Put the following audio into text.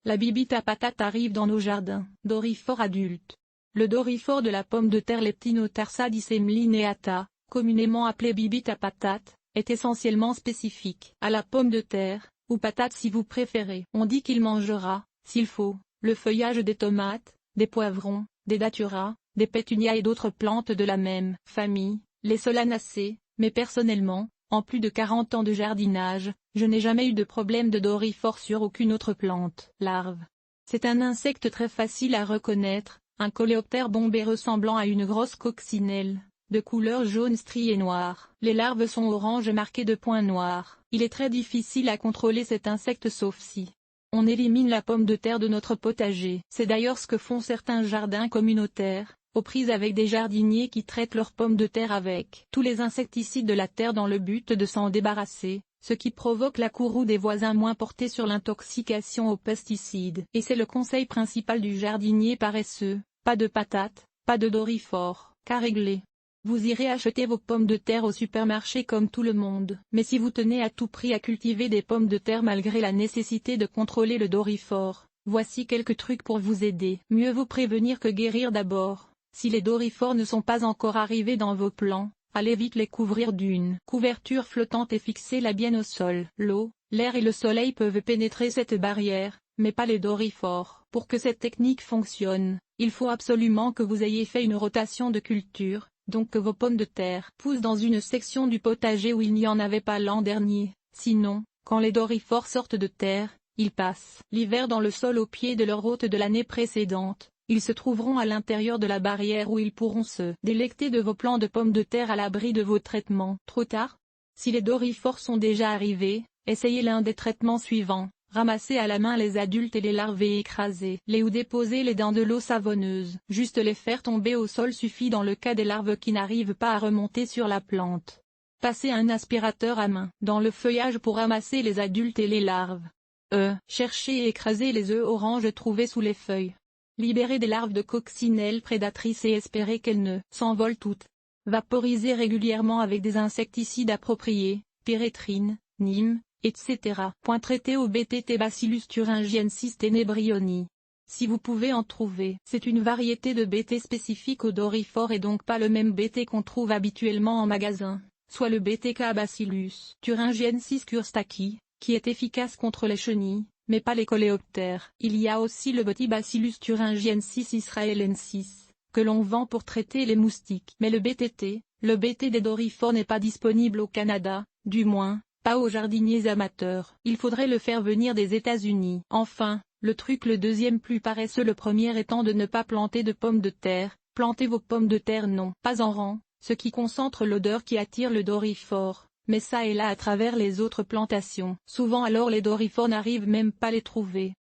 La bibite à patates arrive dans nos jardins. Doryphore adulte. Le doryphore de la pomme de terre Leptinotarsa disseminata, communément appelé bibite à patates, est essentiellement spécifique à la pomme de terre, ou patate si vous préférez. On dit qu'il mangera, s'il faut, le feuillage des tomates, des poivrons, des daturas, des pétunias et d'autres plantes de la même famille, les solanacées, mais personnellement, en plus de 40 ans de jardinage, je n'ai jamais eu de problème de doryphore sur aucune autre plante. Larve. C'est un insecte très facile à reconnaître, un coléoptère bombé ressemblant à une grosse coccinelle, de couleur jaune striée noire. Les larves sont orange marquées de points noirs. Il est très difficile à contrôler cet insecte sauf si on élimine la pomme de terre de notre potager. C'est d'ailleurs ce que font certains jardins communautaires, aux prises avec des jardiniers qui traitent leurs pommes de terre avec tous les insecticides de la terre dans le but de s'en débarrasser, ce qui provoque la courroux des voisins moins portés sur l'intoxication aux pesticides. Et c'est le conseil principal du jardinier paresseux, pas de patates, pas de doryphore, qu'à régler. Vous irez acheter vos pommes de terre au supermarché comme tout le monde. Mais si vous tenez à tout prix à cultiver des pommes de terre malgré la nécessité de contrôler le doryphore, voici quelques trucs pour vous aider. Mieux vaut prévenir que guérir d'abord. Si les doryphores ne sont pas encore arrivés dans vos plants, allez vite les couvrir d'une couverture flottante et fixez-la bien au sol. L'eau, l'air et le soleil peuvent pénétrer cette barrière, mais pas les doryphores. Pour que cette technique fonctionne, il faut absolument que vous ayez fait une rotation de culture, donc que vos pommes de terre poussent dans une section du potager où il n'y en avait pas l'an dernier. Sinon, quand les doryphores sortent de terre, ils passent l'hiver dans le sol au pied de leur hôte de l'année précédente. Ils se trouveront à l'intérieur de la barrière où ils pourront se délecter de vos plants de pommes de terre à l'abri de vos traitements. Trop tard? Si les doryphores sont déjà arrivés, essayez l'un des traitements suivants. Ramassez à la main les adultes et les larves et écrasez-les ou déposez-les dans de l'eau savonneuse. Juste les faire tomber au sol suffit dans le cas des larves qui n'arrivent pas à remonter sur la plante. Passez un aspirateur à main dans le feuillage pour ramasser les adultes et les larves. Cherchez et écrasez les œufs oranges trouvés sous les feuilles. Libérez des larves de coccinelles prédatrices et espérez qu'elles ne s'envolent toutes. Vaporisez régulièrement avec des insecticides appropriés, pyréthrine, Nîmes, etc. Traité au BTT Bacillus thuringiensis tenebrioni. Si vous pouvez en trouver. C'est une variété de BT spécifique au doryphore et donc pas le même BT qu'on trouve habituellement en magasin, soit le BTK Bacillus thuringiensis kurstaki, qui est efficace contre les chenilles, mais pas les coléoptères. Il y a aussi le petit Bacillus thuringiensis israelensis, que l'on vend pour traiter les moustiques. Mais le BTT, le BT des doryphores n'est pas disponible au Canada, du moins, pas aux jardiniers amateurs. Il faudrait le faire venir des États-Unis. Enfin, le truc le deuxième plus paresseux, le premier étant de ne pas planter de pommes de terre. Plantez vos pommes de terre non pas en rang, ce qui concentre l'odeur qui attire le doryphore, mais ça et là à travers les autres plantations. Souvent alors les doryphores n'arrivent même pas à les trouver.